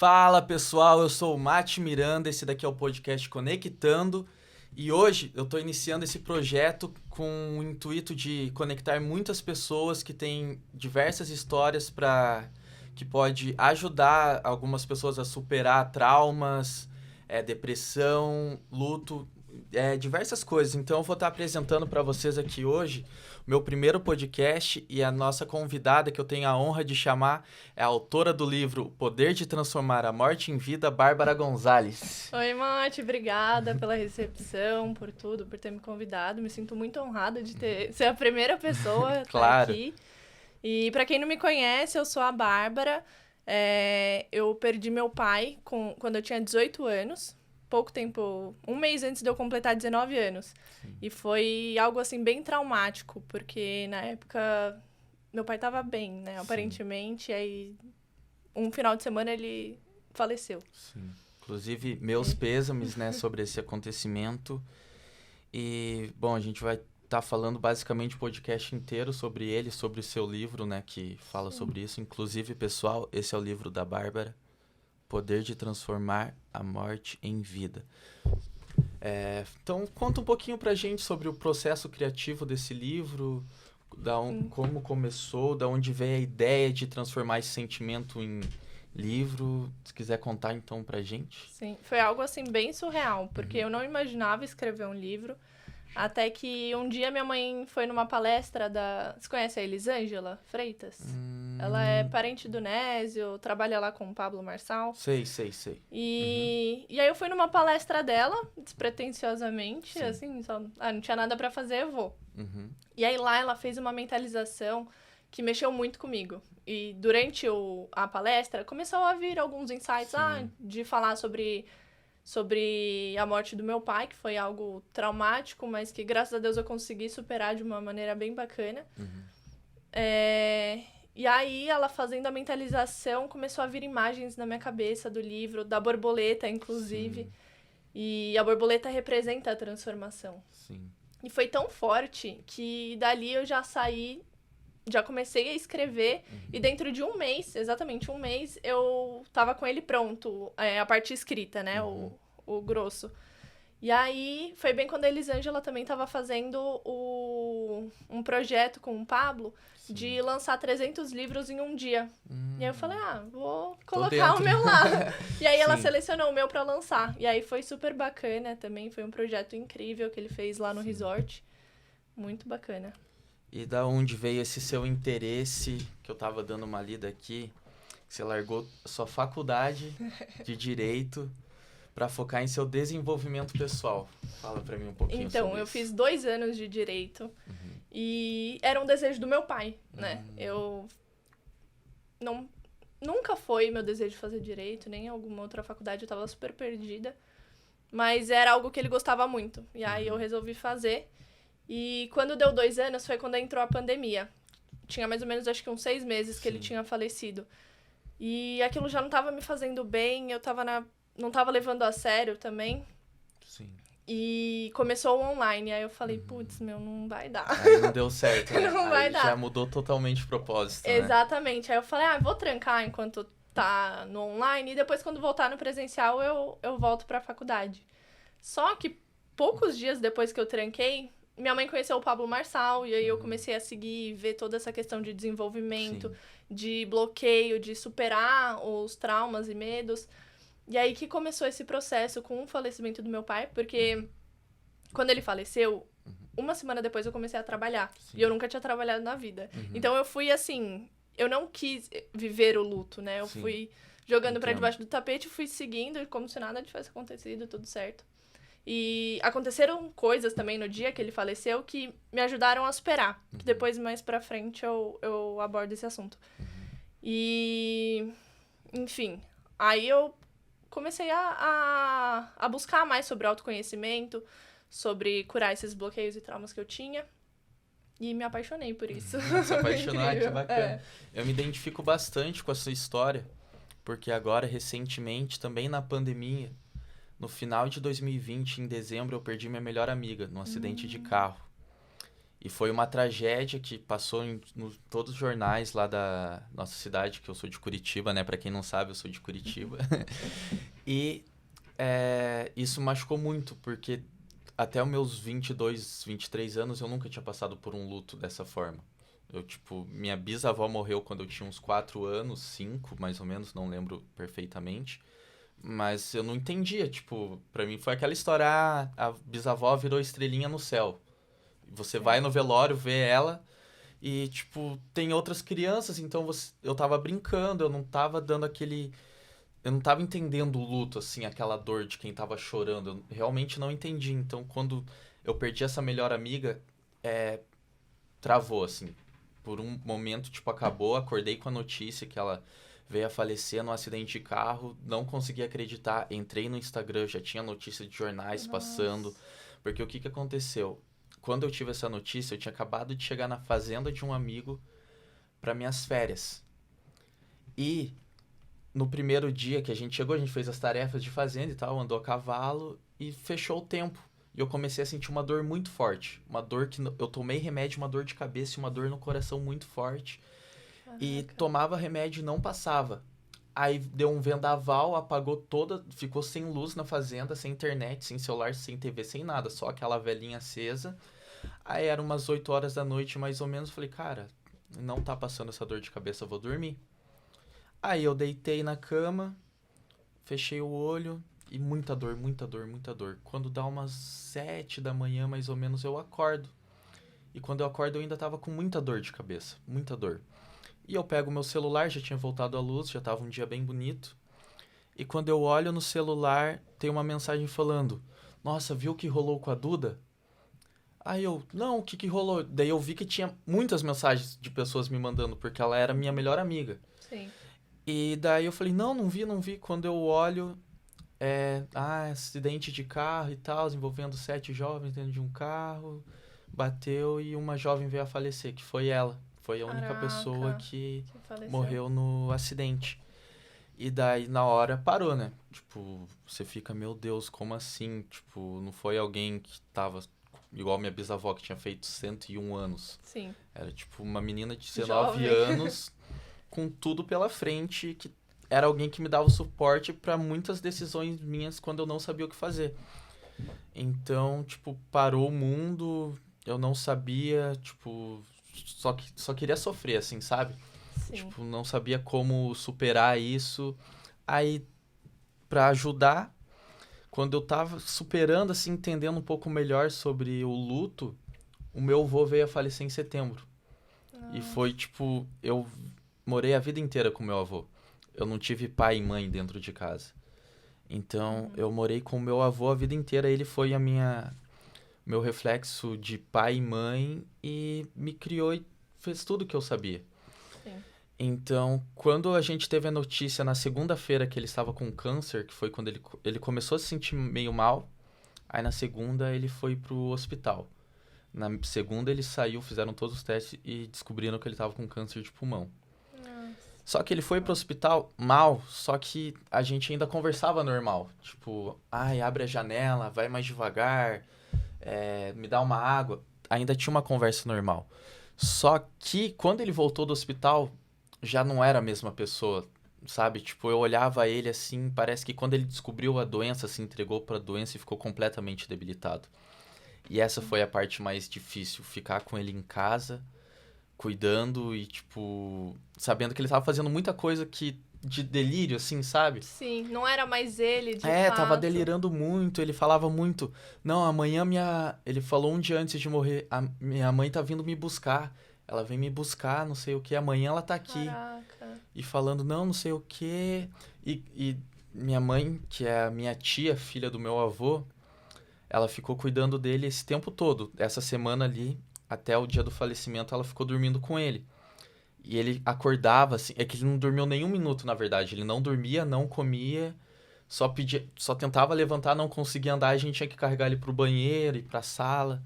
Fala pessoal, eu sou o Mati Miranda, esse daqui é o podcast Conectando e hoje eu estou iniciando esse projeto com o intuito de conectar muitas pessoas que têm diversas histórias que pode ajudar algumas pessoas a superar traumas, depressão, luto, diversas coisas. Então eu vou estar apresentando para vocês aqui hoje o meu primeiro podcast e a nossa convidada que eu tenho a honra de chamar é a autora do livro O Poder de Transformar a Morte em Vida, Bárbara Gonzalez. Oi, Mati, obrigada pela recepção, por tudo, por ter me convidado. Me sinto muito honrada de ser a primeira pessoa a estar aqui. E para quem não me conhece, eu sou a Bárbara. Eu perdi meu pai quando eu tinha 18 anos. Pouco tempo, um mês antes de eu completar 19 anos. Sim. E foi algo, assim, bem traumático, porque na época meu pai estava bem, né? Sim. Aparentemente, aí um final de semana ele faleceu. Sim. Inclusive, meus pêsames, né, sobre esse acontecimento. E, bom, a gente vai estar falando basicamente o podcast inteiro sobre ele, sobre o seu livro, né, que fala sobre isso. Inclusive, pessoal, esse é o livro da Bárbara. Poder de Transformar a Morte em Vida. Então, conta um pouquinho pra gente sobre o processo criativo desse livro, como começou, da onde veio a ideia de transformar esse sentimento em livro. Se quiser contar, então, pra gente. Sim, foi algo, assim, bem surreal, porque eu não imaginava escrever um livro, até que um dia minha mãe foi numa palestra da... Você conhece a Elisângela Freitas? Ela é parente do Nésio, trabalha lá com o Pablo Marçal. Sei. E aí eu fui numa palestra dela, despretensiosamente, sim, assim, só, não tinha nada pra fazer, eu vou. E aí lá ela fez uma mentalização que mexeu muito comigo. E durante a palestra começou a vir alguns insights de falar sobre a morte do meu pai, que foi algo traumático, mas que graças a Deus eu consegui superar de uma maneira bem bacana. E aí, ela fazendo a mentalização, começou a vir imagens na minha cabeça do livro, da borboleta, inclusive. Sim. E a borboleta representa a transformação. Sim. E foi tão forte que dali eu já saí, já comecei a escrever. E dentro de um mês, exatamente um mês, eu tava com ele pronto, a parte escrita, né, o grosso. E aí, foi bem quando a Elisângela também estava fazendo um projeto com o Pablo, sim, de lançar 300 livros em um dia. E aí eu falei, vou colocar o meu lá. E aí ela selecionou o meu para lançar. E aí foi super bacana também, foi um projeto incrível que ele fez lá no resort. Muito bacana. E da onde veio esse seu interesse, que eu tava dando uma lida aqui, que você largou sua faculdade de Direito para focar em seu desenvolvimento pessoal? Fala para mim um pouquinho sobre isso. Então, eu fiz 2 anos de Direito e era um desejo do meu pai, né? Nunca foi meu desejo fazer Direito, nem em alguma outra faculdade, eu tava super perdida. Mas era algo que ele gostava muito. E aí eu resolvi fazer. E quando deu 2 anos foi quando entrou a pandemia. Tinha mais ou menos, acho que uns 6 meses que ele tinha falecido. E aquilo já não tava me fazendo bem, não tava levando a sério também. Sim. E começou o online. Aí eu falei, putz, não vai dar. Aí não deu certo, né? Não vai dar. Já mudou totalmente o propósito, Exatamente. Né? Aí eu falei, vou trancar enquanto tá no online. E depois, quando voltar no presencial, eu volto pra faculdade. Só que poucos dias depois que eu tranquei, minha mãe conheceu o Pablo Marçal. E aí eu comecei a seguir, ver toda essa questão de desenvolvimento, sim, de bloqueio, de superar os traumas e medos. E aí que começou esse processo com o falecimento do meu pai, porque quando ele faleceu, uma semana depois eu comecei a trabalhar. Sim. E eu nunca tinha trabalhado na vida. Então eu fui assim, eu não quis viver o luto, né? Eu fui jogando pra debaixo do tapete, fui seguindo como se nada tivesse acontecido, tudo certo. E aconteceram coisas também no dia que ele faleceu que me ajudaram a superar. Que depois, mais pra frente, eu abordo esse assunto. E, enfim, aí eu comecei a buscar mais sobre autoconhecimento, sobre curar esses bloqueios e traumas que eu tinha. E me apaixonei por isso. Se apaixonar, que bacana. Eu me identifico bastante com a sua história, porque agora, recentemente, também na pandemia, no final de 2020, em dezembro, eu perdi minha melhor amiga num acidente de carro. E foi uma tragédia que passou em todos os jornais lá da nossa cidade, que eu sou de Curitiba, né? Pra quem não sabe, eu sou de Curitiba. E isso machucou muito, porque até os meus 22, 23 anos eu nunca tinha passado por um luto dessa forma. Minha bisavó morreu quando eu tinha uns 4 anos, 5 mais ou menos, não lembro perfeitamente. Mas eu não entendia, pra mim foi aquela história, a bisavó virou estrelinha no céu. Você vai no velório, vê ela e, tem outras crianças, então eu tava brincando, eu não tava dando aquele... Eu não tava entendendo o luto, assim, aquela dor de quem tava chorando. Eu realmente não entendi. Então, quando eu perdi essa melhor amiga, travou, assim. Por um momento, acabou. Acordei com a notícia que ela veio a falecer num acidente de carro. Não consegui acreditar. Entrei no Instagram, já tinha notícia de jornais passando. Porque o que aconteceu? Quando eu tive essa notícia, eu tinha acabado de chegar na fazenda de um amigo para minhas férias. E no primeiro dia que a gente chegou, a gente fez as tarefas de fazenda e tal, andou a cavalo e fechou o tempo. E eu comecei a sentir uma dor muito forte. Uma dor que eu tomei remédio, uma dor de cabeça e uma dor no coração muito forte. Caraca. E tomava remédio e não passava. Aí deu um vendaval, apagou toda, ficou sem luz na fazenda, sem internet, sem celular, sem TV, sem nada, só aquela velhinha acesa. Aí eram umas 8 horas da noite, mais ou menos, falei, cara, não tá passando essa dor de cabeça, eu vou dormir. Aí eu deitei na cama, fechei o olho e muita dor, muita dor, muita dor. Quando dá umas 7 da manhã, mais ou menos, eu acordo. E quando eu acordo, eu ainda tava com muita dor de cabeça, muita dor. E eu pego meu celular, já tinha voltado à luz, já tava um dia bem bonito. E quando eu olho no celular, tem uma mensagem falando, nossa, viu o que rolou com a Duda? Aí eu, não, o que rolou? Daí eu vi que tinha muitas mensagens de pessoas me mandando, porque ela era minha melhor amiga. Sim. E daí eu falei, não vi. Quando eu olho, acidente de carro e tal, envolvendo 7 jovens dentro de um carro, bateu e uma jovem veio a falecer, que foi ela. Foi a única pessoa que morreu no acidente. E daí, na hora, parou, né? Você fica, meu Deus, como assim? Não foi alguém que tava igual minha bisavó, que tinha feito 101 anos. Sim. Era, uma menina de 19 anos, com tudo pela frente, que era alguém que me dava suporte para muitas decisões minhas quando eu não sabia o que fazer. Então, parou o mundo, eu não sabia, só queria sofrer, assim, sabe? Sim. Não sabia como superar isso. Aí, pra ajudar, quando eu tava superando, assim, entendendo um pouco melhor sobre o luto, o meu avô veio a falecer em setembro. Nossa. E foi, eu morei a vida inteira com meu avô. Eu não tive pai e mãe dentro de casa. Então, eu morei com o meu avô a vida inteira. Ele foi meu reflexo de pai e mãe e me criou e fez tudo que eu sabia. Sim. Então, quando a gente teve a notícia na segunda-feira que ele estava com câncer, que foi quando ele começou a se sentir meio mal, aí na segunda ele foi pro hospital. Na segunda ele saiu, fizeram todos os testes e descobriram que ele estava com câncer de pulmão. Nossa. Só que ele foi pro hospital mal, só que a gente ainda conversava normal. Abre a janela, vai mais devagar, me dá uma água. Ainda tinha uma conversa normal. Só que quando ele voltou do hospital, já não era a mesma pessoa, sabe? Eu olhava ele assim, parece que quando ele descobriu a doença, se entregou pra doença e ficou completamente debilitado. E essa foi a parte mais difícil, ficar com ele em casa, cuidando e, sabendo que ele tava fazendo muita coisa de delírio, assim, sabe? Sim, não era mais ele, de fato. Tava delirando muito, ele falava muito, não, amanhã Ele falou um dia antes de morrer, minha mãe tá vindo me buscar, ela vem me buscar, não sei o que, amanhã ela tá aqui. Caraca. E falando, não sei o que. E minha mãe, que é a minha tia, filha do meu avô, ela ficou cuidando dele esse tempo todo. Essa semana ali, até o dia do falecimento, ela ficou dormindo com ele. E ele acordava, assim, é que ele não dormiu nenhum minuto, na verdade. Ele não dormia, não comia, só tentava levantar, não conseguia andar, a gente tinha que carregar ele pro banheiro e pra sala.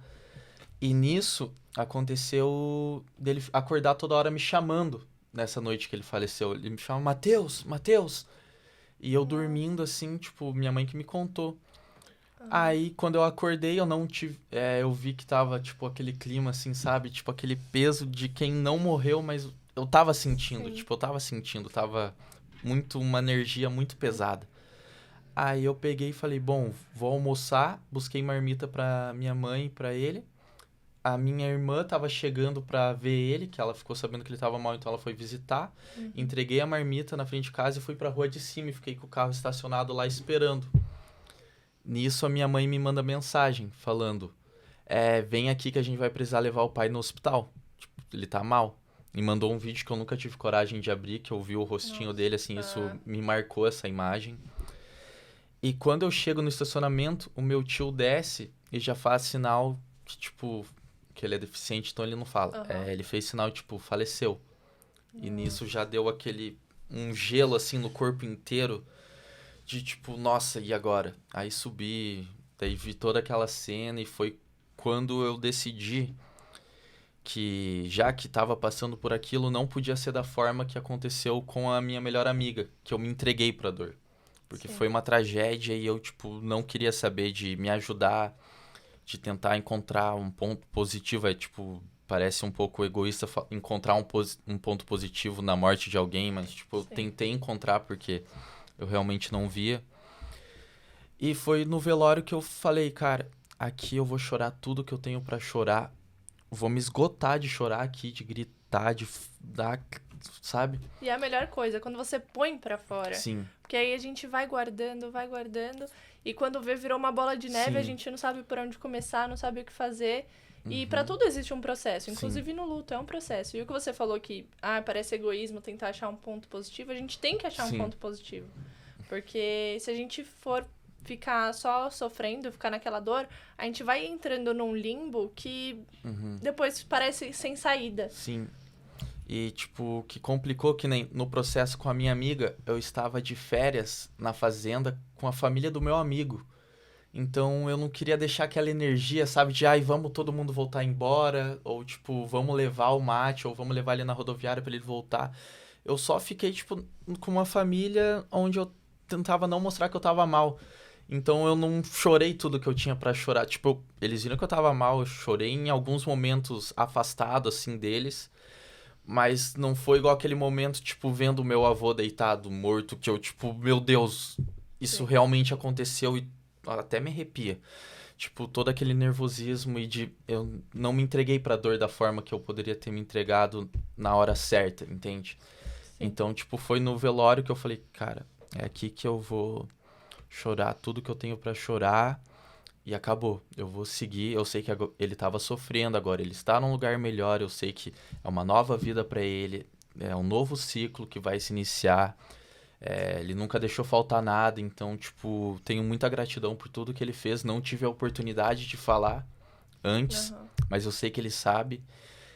E nisso, aconteceu dele acordar toda hora me chamando, nessa noite que ele faleceu. Ele me chama, Matheus, Matheus! E eu dormindo, assim, minha mãe que me contou. Aí, quando eu acordei, eu não tive... eu vi que tava, tipo, aquele clima, assim, sabe? Tipo, aquele peso de quem não morreu, mas eu tava sentindo. Sim. Tipo, eu tava sentindo. Tava uma energia muito pesada. Aí eu peguei e falei, bom, vou almoçar. Busquei marmita pra minha mãe e pra ele. A minha irmã tava chegando pra ver ele, que ela ficou sabendo que ele tava mal, então ela foi visitar. Entreguei a marmita na frente de casa e fui pra rua de cima e fiquei com o carro estacionado lá esperando. Nisso, a minha mãe me manda mensagem falando: vem aqui que a gente vai precisar levar o pai no hospital. Tipo, ele tá mal. Me mandou um vídeo que eu nunca tive coragem de abrir, que eu vi o rostinho dele, assim, isso me marcou, essa imagem. E quando eu chego no estacionamento, o meu tio desce e já faz sinal que, tipo, que ele é deficiente, então ele não fala. Ele fez sinal, tipo, faleceu. E nisso já deu um gelo, assim, no corpo inteiro. De tipo, nossa, e agora? Aí subi, daí vi toda aquela cena e foi quando eu decidi que, já que tava passando por aquilo, não podia ser da forma que aconteceu com a minha melhor amiga, que eu me entreguei pra dor. Porque foi uma tragédia e eu, tipo, não queria saber de me ajudar, de tentar encontrar um ponto positivo. Tipo, parece um pouco egoísta encontrar um ponto positivo na morte de alguém, mas, tipo, eu tentei encontrar porque eu realmente não via. E foi no velório que eu falei, cara, aqui eu vou chorar tudo que eu tenho pra chorar. Vou me esgotar de chorar aqui, de gritar, de dar, sabe? E é a melhor coisa, quando você põe pra fora. Sim. Porque aí a gente vai guardando. E quando vê, virou uma bola de neve, a gente não sabe por onde começar, não sabe o que fazer. E pra tudo existe um processo, inclusive no luto, é um processo. E o que você falou que, parece egoísmo tentar achar um ponto positivo, a gente tem que achar um ponto positivo. Porque se a gente for ficar só sofrendo, ficar naquela dor, a gente vai entrando num limbo que depois parece sem saída. Sim. E, tipo, o que complicou que nem no processo com a minha amiga, eu estava de férias na fazenda com a família do meu amigo. Então, eu não queria deixar aquela energia, sabe, de, vamos todo mundo voltar embora, ou, tipo, vamos levar o mate, ou vamos levar ele na rodoviária pra ele voltar. Eu só fiquei, tipo, com uma família onde eu tentava não mostrar que eu tava mal. Então, eu não chorei tudo que eu tinha pra chorar. Tipo, eles viram que eu tava mal, eu chorei em alguns momentos afastado, assim, deles. Mas não foi igual aquele momento, tipo, vendo o meu avô deitado, morto, que eu, tipo, meu Deus, isso realmente aconteceu e até me arrepia. Tipo, todo aquele nervosismo eu não me entreguei pra dor da forma que eu poderia ter me entregado na hora certa, entende? Então, tipo, foi no velório que eu falei, cara, é aqui que eu vou chorar tudo que eu tenho pra chorar. E acabou. Eu vou seguir. Eu sei que ele tava sofrendo agora. Ele está num lugar melhor. Eu sei que é uma nova vida para ele. É um novo ciclo que vai se iniciar. Ele nunca deixou faltar nada. Então, tipo, tenho muita gratidão por tudo que ele fez. Não tive a oportunidade de falar antes, mas eu sei que ele sabe.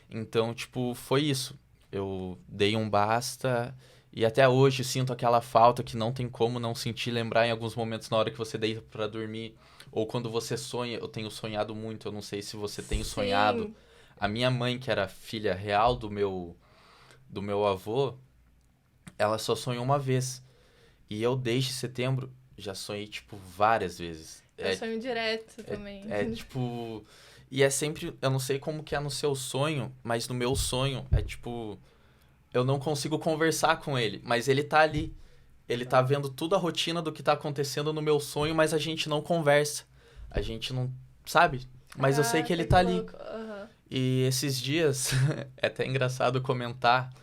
Então, tipo, foi isso. Eu dei um basta. E até hoje sinto aquela falta que não tem como não sentir, lembrar em alguns momentos na hora que você deita pra dormir. Ou quando você sonha, eu tenho sonhado muito, eu não sei se você tem sonhado. A minha mãe, que era filha real do meu avô, ela só sonhou uma vez. E eu, desde setembro, já sonhei, tipo, várias vezes. Eu sonho direto também. Tipo... E é sempre... Eu não sei como que é no seu sonho, mas no meu sonho é, tipo... Eu não consigo conversar com ele, mas ele tá ali. Ele tá vendo tudo a rotina do que tá acontecendo no meu sonho, mas a gente não conversa. A gente não... Sabe? Mas eu sei que ele tá ali. E esses dias, é até engraçado comentar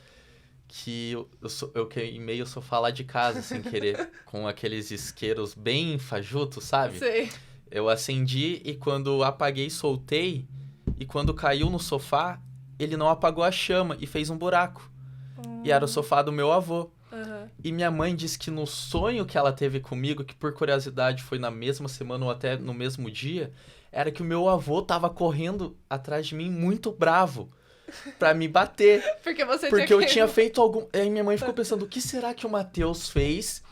que eu queimei o sofá lá de casa, sem querer, com aqueles isqueiros bem fajutos, sabe? Sei. Eu acendi e quando apaguei, soltei. E quando caiu no sofá, ele não apagou a chama e fez um buraco. E era o sofá do meu avô. E minha mãe disse que no sonho que ela teve comigo, que por curiosidade foi na mesma semana ou até no mesmo dia, era que o meu avô tava correndo atrás de mim muito bravo pra me bater. Porque eu tinha feito algum... Aí minha mãe ficou pensando, o que será que o Matheus fez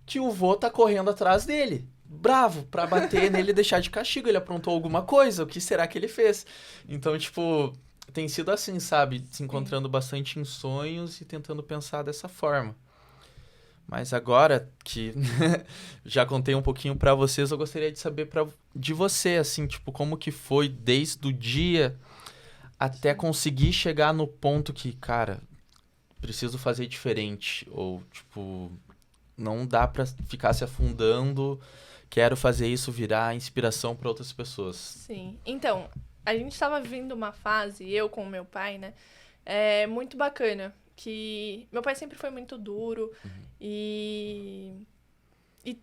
que o vô tá correndo atrás dele? Bravo, pra bater nele e deixar de castigo. Ele aprontou alguma coisa, o que será que ele fez? Então, tipo... Tem sido assim, sabe? Se encontrando bastante em sonhos e tentando pensar dessa forma. Mas agora que já contei um pouquinho pra vocês, eu gostaria de saber de você, assim, tipo, como que foi desde o dia até conseguir chegar no ponto que, cara, preciso fazer diferente. Ou, tipo, não dá pra ficar se afundando, quero fazer isso virar inspiração pra outras pessoas. Sim. Então, a gente tava vivendo uma fase, eu com o meu pai, né? Muito bacana. Que meu pai sempre foi muito duro e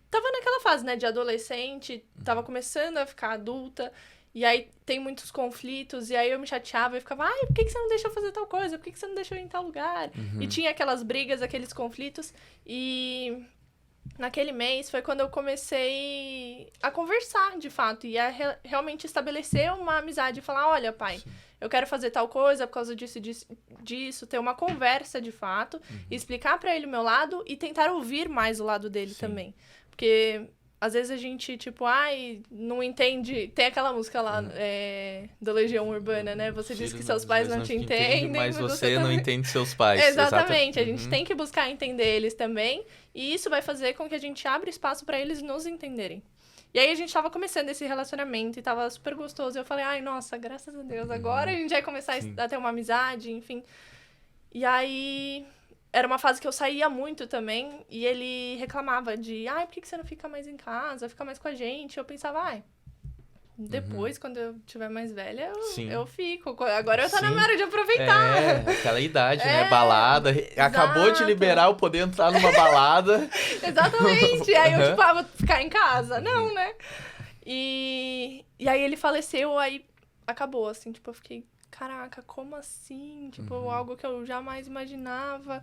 tava naquela fase, né, de adolescente, tava começando a ficar adulta, e aí tem muitos conflitos, e aí eu me chateava e ficava, ai, por que você não deixa eu fazer tal coisa? Por que você não deixa eu ir em tal lugar? E tinha aquelas brigas, aqueles conflitos, e naquele mês foi quando eu comecei a conversar, de fato, e a realmente estabelecer uma amizade, e falar, olha, pai, eu quero fazer tal coisa por causa disso, disso, ter uma conversa, de fato, explicar pra ele o meu lado e tentar ouvir mais o lado dele também. Porque às vezes a gente, tipo, ai, não entende. Tem aquela música lá da Legião Urbana, né? Você diz que seus pais não te entendem, mas você não entende seus pais. Exatamente. A gente tem que buscar entender eles também. E isso vai fazer com que a gente abra espaço pra eles nos entenderem. E aí a gente tava começando esse relacionamento e tava super gostoso. E eu falei, ai, nossa, graças a Deus, agora a gente vai começar a ter uma amizade, enfim. E aí era uma fase que eu saía muito também, e ele reclamava de, ai, por que você não fica mais em casa, fica mais com a gente? Eu pensava, ai, depois, quando eu tiver mais velha, eu fico. Agora eu tô na minha hora de aproveitar. Aquela idade, né? Balada. Acabou de liberar eu poder entrar numa balada. Exatamente. Aí eu, tipo, vou ficar em casa. Não, né? E aí ele faleceu, aí acabou, assim, tipo, eu fiquei, caraca, como assim? Tipo, algo que eu jamais imaginava.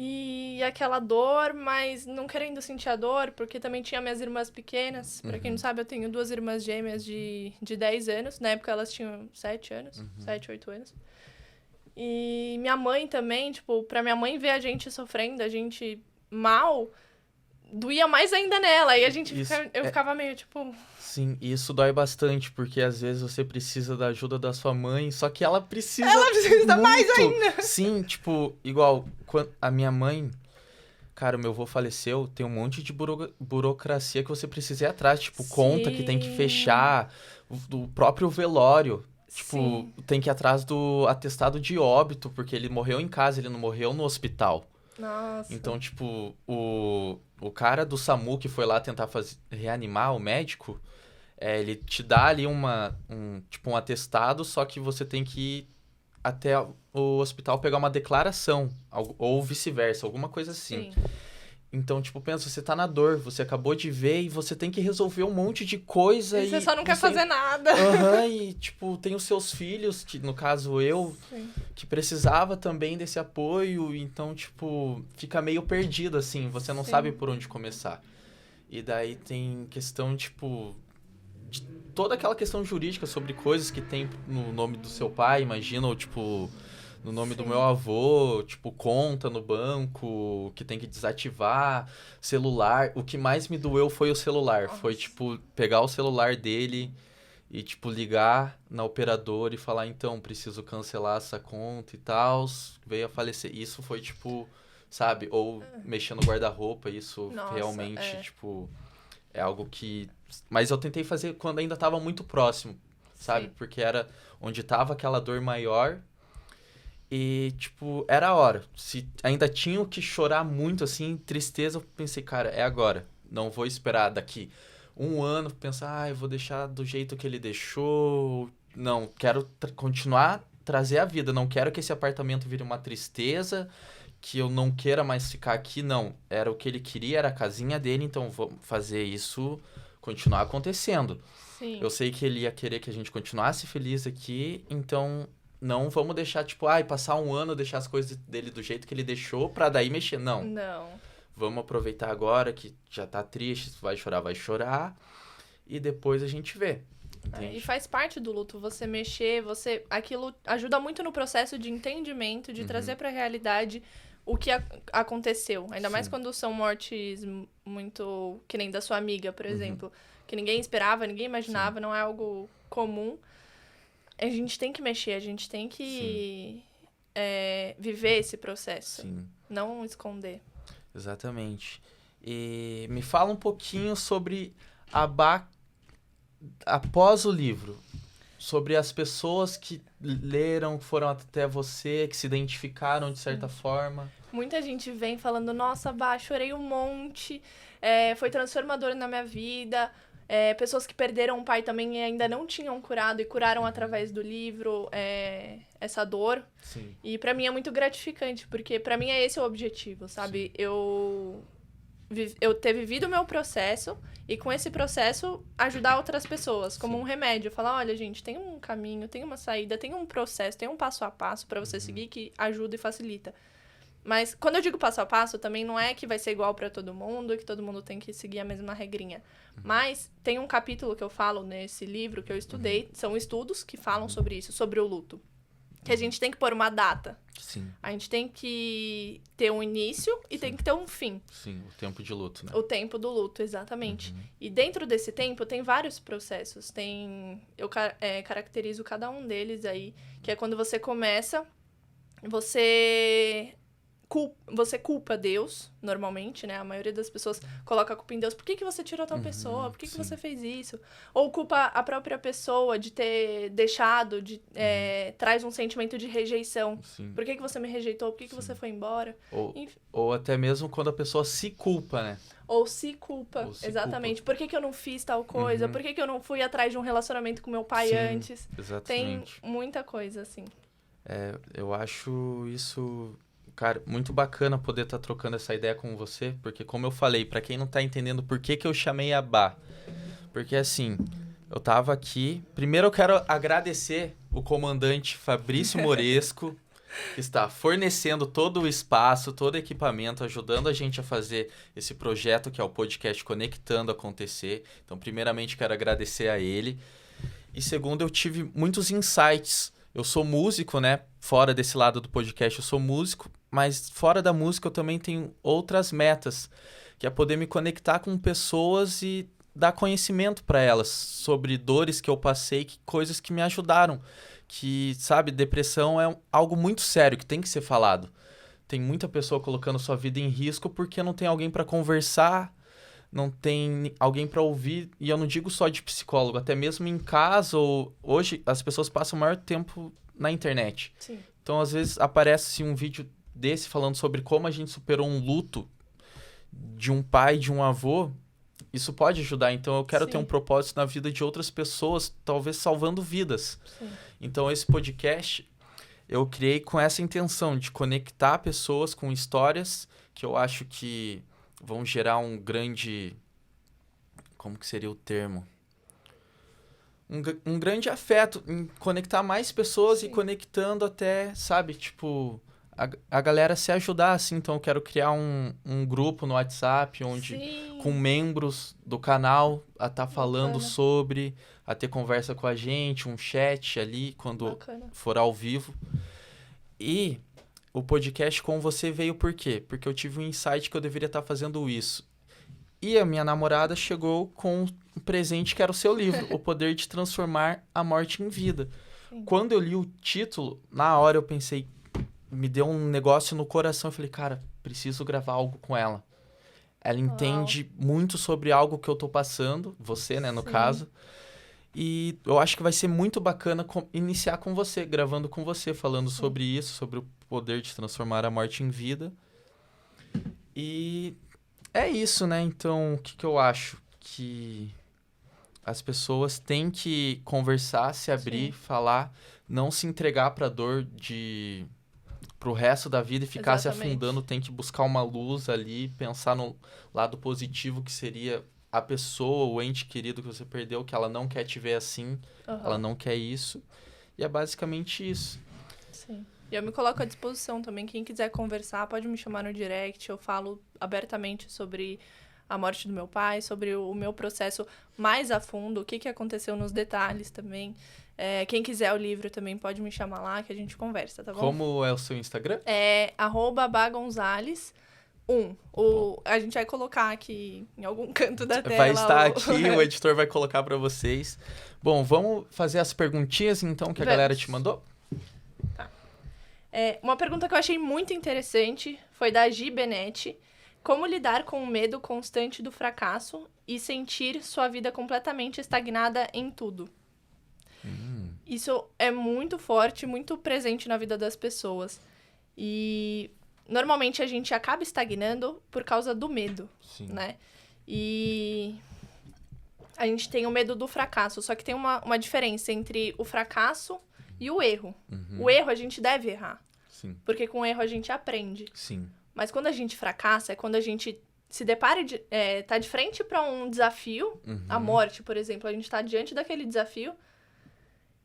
E aquela dor, mas não querendo sentir a dor, porque também tinha minhas irmãs pequenas. Pra quem não sabe, eu tenho 2 irmãs gêmeas de 10 anos. Na época elas tinham 7 anos, 7, 8 anos. E minha mãe também, tipo, pra minha mãe ver a gente sofrendo, a gente mal, doía mais ainda nela. E a gente eu ficava meio, tipo... Sim, e isso dói bastante, porque às vezes você precisa da ajuda da sua mãe, só que ela precisa muito. Mais ainda! Sim, tipo, igual, a minha mãe, cara, o meu avô faleceu, tem um monte de burocracia que você precisa ir atrás, tipo, conta que tem que fechar, do próprio velório. Tipo, tem que ir atrás do atestado de óbito, porque ele morreu em casa, ele não morreu no hospital. Nossa. Então, tipo, o cara do SAMU que foi lá tentar reanimar o médico, ele te dá ali um atestado, só que você tem que ir até o hospital pegar uma declaração, ou vice-versa, alguma coisa assim. Sim. Então, tipo, pensa, você tá na dor, você acabou de ver e você tem que resolver um monte de coisa. E você só não quer fazer nada. E, tipo, tem os seus filhos, que no caso eu, que precisava também desse apoio. Então, tipo, fica meio perdido, assim, você não sabe por onde começar. E daí tem questão, tipo, de toda aquela questão jurídica sobre coisas que tem no nome do seu pai, imagina, ou, tipo... No nome do meu avô, tipo, conta no banco, que tem que desativar, celular. O que mais me doeu foi o celular. Nossa. Foi, tipo, pegar o celular dele e, tipo, ligar na operadora e falar, então, preciso cancelar essa conta e tal. Veio a falecer. Isso foi, tipo, sabe? Ou mexer no guarda-roupa, isso realmente, tipo, é algo que... Mas eu tentei fazer quando ainda tava muito próximo, sabe? Sim. Porque era onde tava aquela dor maior... E, tipo, era a hora. Se ainda tinha que chorar muito, assim, tristeza, eu pensei, cara, é agora. Não vou esperar daqui 1 ano, pensar, eu vou deixar do jeito que ele deixou. Não, quero continuar, trazer a vida. Não quero que esse apartamento vire uma tristeza, que eu não queira mais ficar aqui. Não, era o que ele queria, era a casinha dele, então vou fazer isso continuar acontecendo. Sim. Eu sei que ele ia querer que a gente continuasse feliz aqui, então... Não vamos deixar, tipo, passar 1 ano, deixar as coisas dele do jeito que ele deixou pra daí mexer. Não. Vamos aproveitar agora que já tá triste, vai chorar. E depois a gente vê. E faz parte do luto você mexer, aquilo ajuda muito no processo de entendimento, de trazer pra realidade o que aconteceu. Ainda mais quando são mortes muito... Que nem da sua amiga, por exemplo. Que ninguém esperava, ninguém imaginava, não é algo comum. A gente tem que mexer, a gente tem que viver esse processo. Sim. Não esconder. Exatamente. E me fala um pouquinho sobre a Bá após o livro. Sobre as pessoas que leram, foram até você, que se identificaram de certa forma. Muita gente vem falando, nossa, Bá, chorei um monte, foi transformador na minha vida. Pessoas que perderam um pai também e ainda não tinham curado e curaram através do livro essa dor. Sim. E pra mim é muito gratificante, porque pra mim é esse o objetivo, sabe? Sim. Eu ter vivido o meu processo e com esse processo ajudar outras pessoas, como Sim. um remédio. Falar, olha, gente, tem um caminho, tem uma saída, tem um processo, tem um passo a passo pra você seguir que ajuda e facilita. Mas quando eu digo passo a passo, também não é que vai ser igual pra todo mundo, que todo mundo tem que seguir a mesma regrinha. Mas tem um capítulo que eu falo nesse livro que eu estudei, são estudos que falam sobre isso, sobre o luto. Que a gente tem que pôr uma data. Sim. A gente tem que ter um início e tem que ter um fim. Sim, o tempo de luto, né? O tempo do luto, exatamente. E dentro desse tempo tem vários processos. Eu caracterizo cada um deles aí, que é quando você começa, você culpa Deus, normalmente, né? A maioria das pessoas coloca a culpa em Deus. Por que você tirou tal pessoa? Por que você fez isso? Ou culpa a própria pessoa de ter deixado, traz um sentimento de rejeição. Sim. Por que você me rejeitou? Por que você foi embora? Ou até mesmo quando a pessoa se culpa, né? Ou se culpa, exatamente. Por que eu não fiz tal coisa? Por que eu não fui atrás de um relacionamento com meu pai antes? Exatamente. Tem muita coisa, assim. Eu acho isso... Cara, muito bacana poder estar trocando essa ideia com você, porque como eu falei, pra quem não tá entendendo por que eu chamei a Bá, porque assim, eu tava aqui, primeiro eu quero agradecer o comandante Fabrício Moresco, que está fornecendo todo o espaço, todo o equipamento, ajudando a gente a fazer esse projeto que é o podcast Conectando acontecer. Então, primeiramente, quero agradecer a ele. E segundo, eu tive muitos insights. Eu sou músico, né? Fora desse lado do podcast, eu sou músico. Mas fora da música eu também tenho outras metas, que é poder me conectar com pessoas e dar conhecimento para elas sobre dores que eu passei, coisas que me ajudaram. Que, sabe, depressão é algo muito sério, que tem que ser falado. Tem muita pessoa colocando sua vida em risco porque não tem alguém para conversar, não tem alguém para ouvir. E eu não digo só de psicólogo, até mesmo em casa. Hoje as pessoas passam o maior tempo na internet. Sim. Então, às vezes, aparece um vídeo desse falando sobre como a gente superou um luto de um pai, de um avô. Isso pode ajudar. Então, eu quero ter um propósito na vida de outras pessoas, talvez salvando vidas. Sim. Então, esse podcast eu criei com essa intenção de conectar pessoas com histórias que eu acho que vão gerar um grande... Como que seria o termo? Um grande afeto em conectar mais pessoas e conectando até, sabe, tipo... A galera se ajudar, assim. Então, eu quero criar um grupo no WhatsApp, onde com membros do canal a estar falando sobre, a ter conversa com a gente, um chat ali, quando for ao vivo. E o podcast com você veio por quê? Porque eu tive um insight que eu deveria estar fazendo isso. E a minha namorada chegou com um presente que era o seu livro, O Poder de Transformar a Morte em Vida. Sim. Quando eu li o título, na hora eu pensei... Me deu um negócio no coração. Eu falei, cara, preciso gravar algo com ela. Ela entende muito sobre algo que eu tô passando. Você, né, no caso. E eu acho que vai ser muito bacana iniciar com você, gravando com você, falando sobre isso, sobre o poder de transformar a morte em vida. E é isso, né? Então, o que eu acho? Que as pessoas têm que conversar, se abrir, falar, não se entregar pra dor pro resto da vida e ficar se afundando. Tem que buscar uma luz ali, pensar no lado positivo que seria a pessoa, o ente querido que você perdeu, que ela não quer te ver assim, ela não quer isso. E é basicamente isso. Sim. E eu me coloco à disposição também. Quem quiser conversar, pode me chamar no direct. Eu falo abertamente sobre a morte do meu pai, sobre o meu processo mais a fundo, o que aconteceu nos detalhes também. Quem quiser o livro também pode me chamar lá, que a gente conversa, tá bom? Como é o seu Instagram? É @bagonzales1. A gente vai colocar aqui em algum canto da tela. Vai estar aqui, o editor vai colocar para vocês. Bom, vamos fazer as perguntinhas, então, que a galera te mandou? Tá. Uma pergunta que eu achei muito interessante foi da Gi Benetti. como lidar com o medo constante do fracasso e sentir sua vida completamente estagnada em tudo. Isso é muito forte, muito presente na vida das pessoas. E normalmente a gente acaba estagnando por causa do medo, né? E a gente tem o medo do fracasso, só que tem uma diferença entre o fracasso e o erro. O erro a gente deve errar, porque com o erro a gente aprende. Mas quando a gente fracassa, é quando a gente se depara, tá de frente para um desafio, a morte, por exemplo, a gente tá diante daquele desafio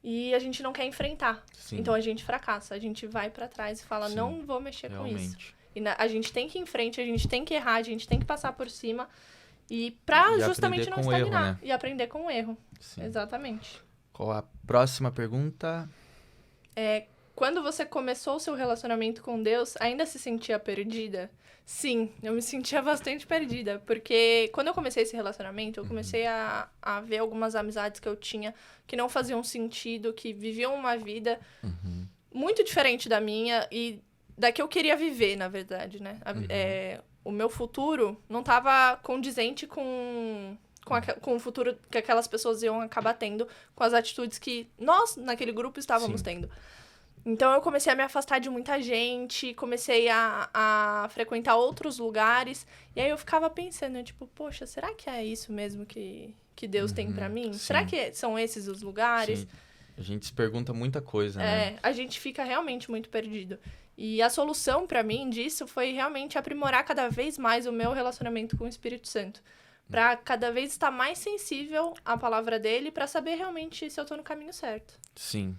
e a gente não quer enfrentar. Então a gente fracassa, a gente vai para trás e fala, não vou mexer com isso. E a gente tem que ir em frente, a gente tem que errar, a gente tem que passar por cima e pra justamente não estagnar. Erro, né? E aprender com o erro. Exatamente. Qual a próxima pergunta? Quando você começou o seu relacionamento com Deus, ainda se sentia perdida? Sim, eu me sentia bastante perdida, porque quando eu comecei esse relacionamento, eu comecei a ver algumas amizades que eu tinha que não faziam sentido, que viviam uma vida muito diferente da minha e da que eu queria viver, na verdade, né? O meu futuro não estava condizente com o futuro que aquelas pessoas iam acabar tendo, com as atitudes que nós, naquele grupo, estávamos tendo. Então, eu comecei a me afastar de muita gente, comecei a frequentar outros lugares, e aí eu ficava pensando, tipo, poxa, será que é isso mesmo que Deus tem pra mim? Será que são esses os lugares? Sim. A gente se pergunta muita coisa, né? A gente fica realmente muito perdido. E a solução pra mim disso foi realmente aprimorar cada vez mais o meu relacionamento com o Espírito Santo. Pra cada vez estar mais sensível à palavra dele, pra saber realmente se eu tô no caminho certo. Sim.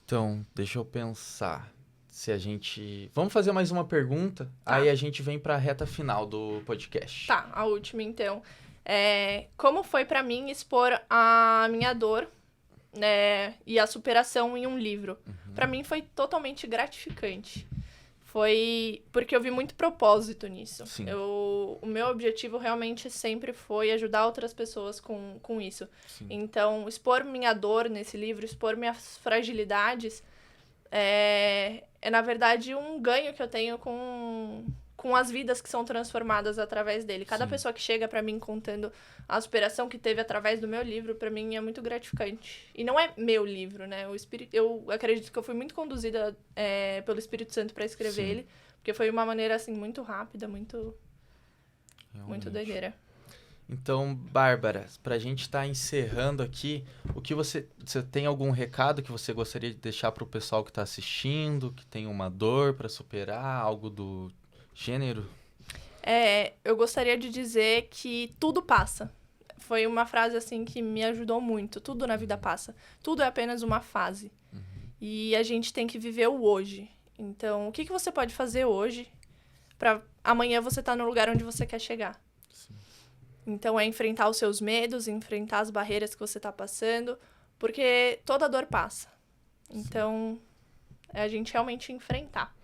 Então, deixa eu pensar. Se a gente... Vamos fazer mais uma pergunta, aí a gente vem pra reta final do podcast. Tá, a última então. Como foi pra mim expor a minha dor, né, e a superação em um livro? Pra mim foi totalmente gratificante. Foi porque eu vi muito propósito nisso. O meu objetivo realmente sempre foi ajudar outras pessoas com isso. Então, expor minha dor nesse livro, expor minhas fragilidades, é na verdade um ganho que eu tenho com as vidas que são transformadas através dele. Cada pessoa que chega pra mim contando a superação que teve através do meu livro, pra mim é muito gratificante. E não é meu livro, né? Eu acredito que eu fui muito conduzida pelo Espírito Santo pra escrever ele, porque foi uma maneira, assim, muito rápida, muito doideira. Então, Bárbara, pra gente estar encerrando aqui, você tem algum recado que você gostaria de deixar pro pessoal que tá assistindo, que tem uma dor pra superar, algo do gênero? Eu gostaria de dizer que tudo passa. Foi uma frase, assim, que me ajudou muito. Tudo na vida passa. Tudo é apenas uma fase. E a gente tem que viver o hoje. Então, o que você pode fazer hoje pra amanhã você estar no lugar onde você quer chegar? Então, é enfrentar os seus medos, enfrentar as barreiras que você está passando, porque toda dor passa. Então, é a gente realmente enfrentar.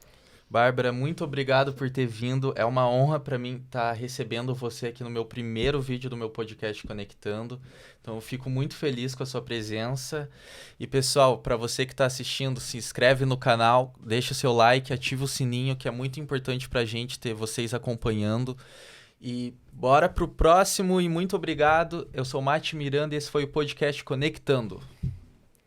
Bárbara, muito obrigado por ter vindo. É uma honra para mim estar recebendo você aqui no meu primeiro vídeo do meu podcast Conectando. Então, eu fico muito feliz com a sua presença. E, pessoal, para você que está assistindo, se inscreve no canal, deixa o seu like, ativa o sininho, que é muito importante para a gente ter vocês acompanhando. E bora pro próximo e muito obrigado. Eu sou o Mati Miranda e esse foi o podcast Conectando.